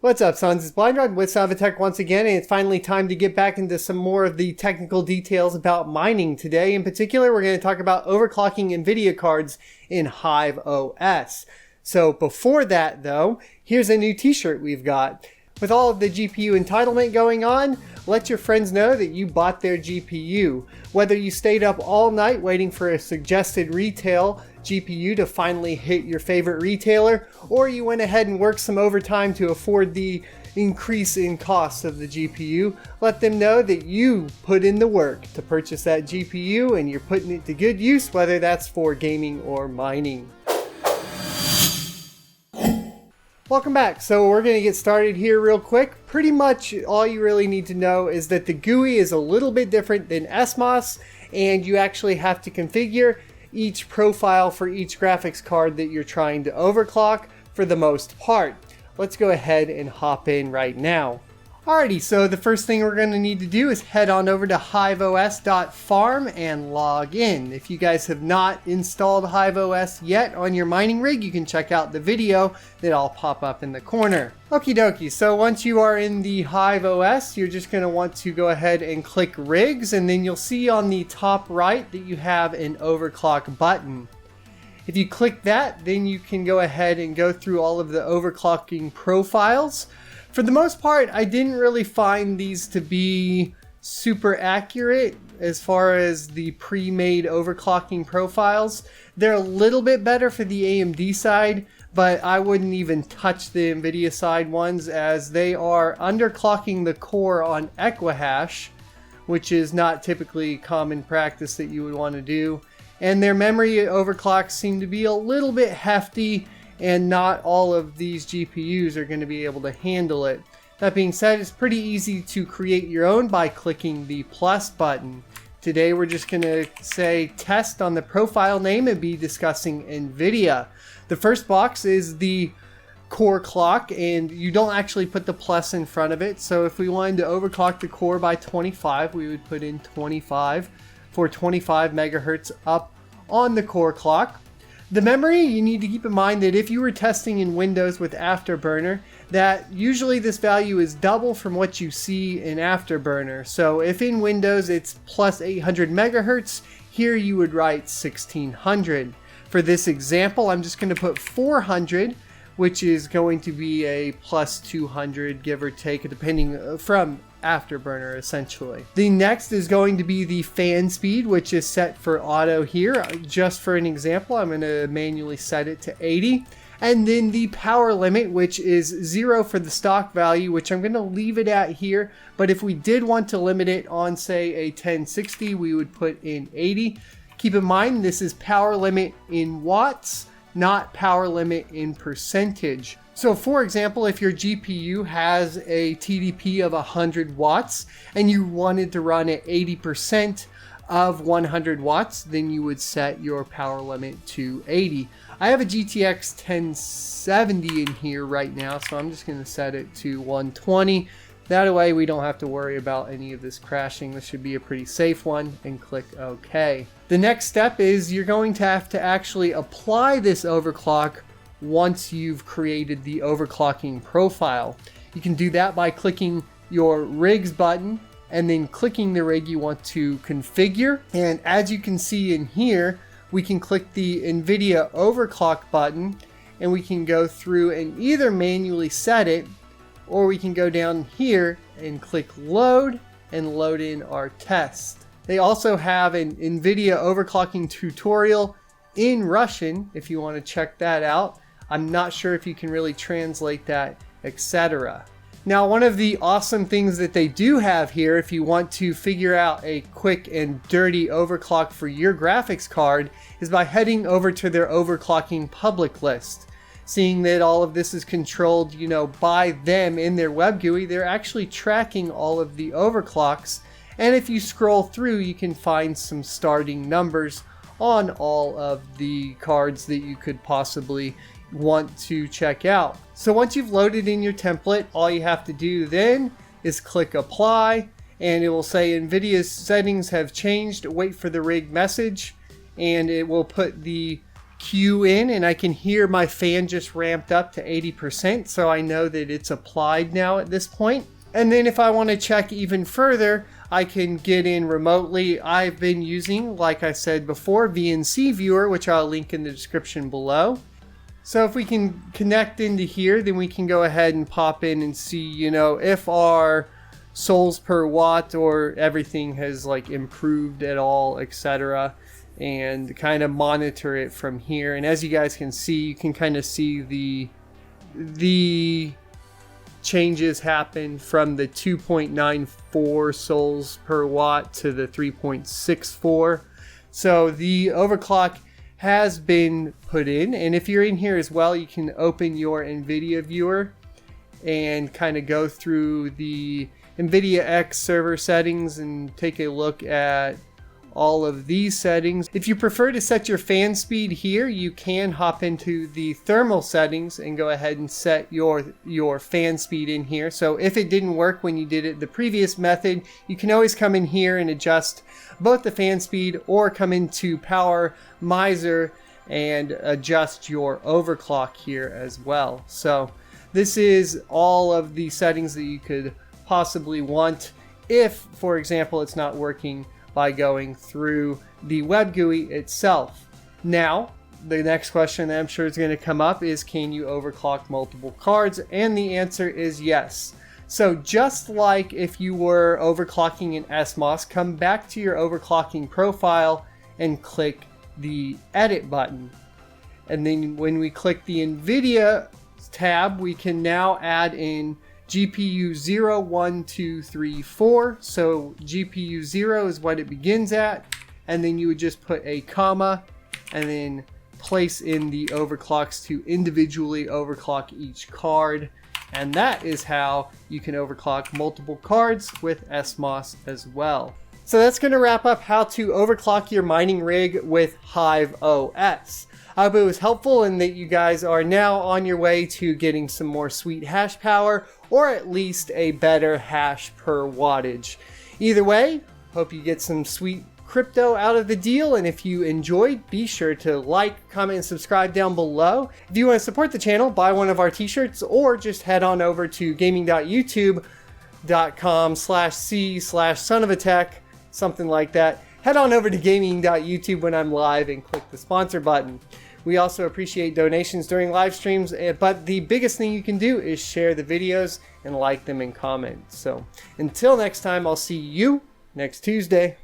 What's up, sons? It's BlindRod with Tech once again, and it's finally time to get back into some more of the technical details about mining today. In particular, we're going to talk about overclocking Nvidia cards in Hive OS. So before that, though, here's a new t-shirt we've got. With all of the GPU entitlement going on, let your friends know that you bought their GPU. Whether you stayed up all night waiting for a suggested retail GPU to finally hit your favorite retailer, or you went ahead and worked some overtime to afford the increase in cost of the GPU, let them know that you put in the work to purchase that GPU and you're putting it to good use, whether that's for gaming or mining. Welcome back. So we're going to get started here real quick. Pretty much all you really need to know is that the GUI is a little bit different than SMOS, and you actually have to configure each profile for each graphics card that you're trying to overclock for the most part. Let's go ahead and hop in right now. Alrighty, so the first thing we're going to need to do is head on over to hiveos.farm and log in. If you guys have not installed Hive OS yet on your mining rig, you can check out the video that I'll pop up in the corner. Okie dokie, so once you are in the Hive OS, you're just going to want to go ahead and click rigs, and then you'll see on the top right that you have an overclock button. If you click that, then you can go ahead and go through all of the overclocking profiles. For the most part, I didn't really find these to be super accurate as far as the pre-made overclocking profiles. They're a little bit better for the AMD side, but I wouldn't even touch the Nvidia side ones, as they are underclocking the core on Equihash, which is not typically common practice that you would want to do. And their memory overclocks seem to be a little bit hefty, and not all of these GPUs are going to be able to handle it. That being said, it's pretty easy to create your own by clicking the plus button. Today we're just going to say test on the profile name and be discussing Nvidia. The first box is the core clock, and you don't actually put the plus in front of it. So if we wanted to overclock the core by 25, we would put in 25 for 25 megahertz up on the core clock. The memory, you need to keep in mind that if you were testing in Windows with Afterburner, that usually this value is double from what you see in Afterburner. So if in Windows it's plus 800 megahertz, here you would write 1600. For this example, I'm just going to put 400, which is going to be a plus 200, give or take, depending from Afterburner essentially. The next is going to be the fan speed, which is set for auto here. Just for an example, I'm going to manually set it to 80. And then the power limit, which is 0 for the stock value, which I'm going to leave it at here. But if we did want to limit it on, say, a 1060, we would put in 80. Keep in mind, this is power limit in watts, not power limit in percentage. So for example, if your GPU has a TDP of 100 watts and you wanted to run at 80% of 100 watts, then you would set your power limit to 80. I have a GTX 1070 in here right now, so I'm just going to set it to 120. That way we don't have to worry about any of this crashing. This should be a pretty safe one, and click OK. The next step is you're going to have to actually apply this overclock once you've created the overclocking profile. You can do that by clicking your rigs button and then clicking the rig you want to configure. And as you can see in here, we can click the Nvidia overclock button and we can go through and either manually set it, or we can go down here and click load and load in our test. They also have an Nvidia overclocking tutorial in Russian if you want to check that out. I'm not sure if you can really translate that, etc. Now, one of the awesome things that they do have here, if you want to figure out a quick and dirty overclock for your graphics card, is by heading over to their overclocking public list. Seeing that all of this is controlled, by them in their web GUI, they're actually tracking all of the overclocks. And if you scroll through, you can find some starting numbers on all of the cards that you could possibly want to check out. So once you've loaded in your template, all you have to do then is click apply, and it will say Nvidia's settings have changed. Wait for the rig message, and it will put the cue in, and I can hear my fan just ramped up to 80%, so I know that it's applied now at this point. And then if I want to check even further, I can get in remotely. I've been using, like I said before, Vnc Viewer, which I'll link in the description below. So if we can connect into here, then we can go ahead and pop in and see, you know, if our souls per watt or everything has like improved at all, etc., and kind of monitor it from here. And as you guys can see, you can kind of see the changes happen from the 2.94 souls per watt to the 3.64. So the overclock has been put in, and if you're in here as well, you can open your Nvidia viewer and kind of go through the Nvidia X server settings and take a look at all of these settings. If you prefer to set your fan speed here, you can hop into the thermal settings and go ahead and set your fan speed in here. So if it didn't work when you did it the previous method, you can always come in here and adjust both the fan speed, or come into Power Miser and adjust your overclock here as well. So this is all of the settings that you could possibly want if, for example, it's not working by going through the web GUI itself. Now, the next question that I'm sure is going to come up is, can you overclock multiple cards? And the answer is yes. So just like if you were overclocking in SMOS, come back to your overclocking profile and click the edit button. And then when we click the Nvidia tab, we can now add in GPU 0, 1, 2, 3, 4. So GPU 0 is what it begins at, and then you would just put a comma and then place in the overclocks to individually overclock each card. And that is how you can overclock multiple cards with SMOS as well. So that's going to wrap up how to overclock your mining rig with Hive OS. I hope it was helpful and that you guys are now on your way to getting some more sweet hash power, or at least a better hash per wattage. Either way, hope you get some sweet crypto out of the deal, and if you enjoyed, be sure to like, comment, and subscribe down below. If you want to support the channel, buy one of our t-shirts, or just head on over to gaming.youtube.com/c/sonofatech, something like that. Head on over to gaming.youtube when I'm live and click the sponsor button. We also appreciate donations during live streams, but the biggest thing you can do is share the videos and like them and comment. So until next time, I'll see you next Tuesday.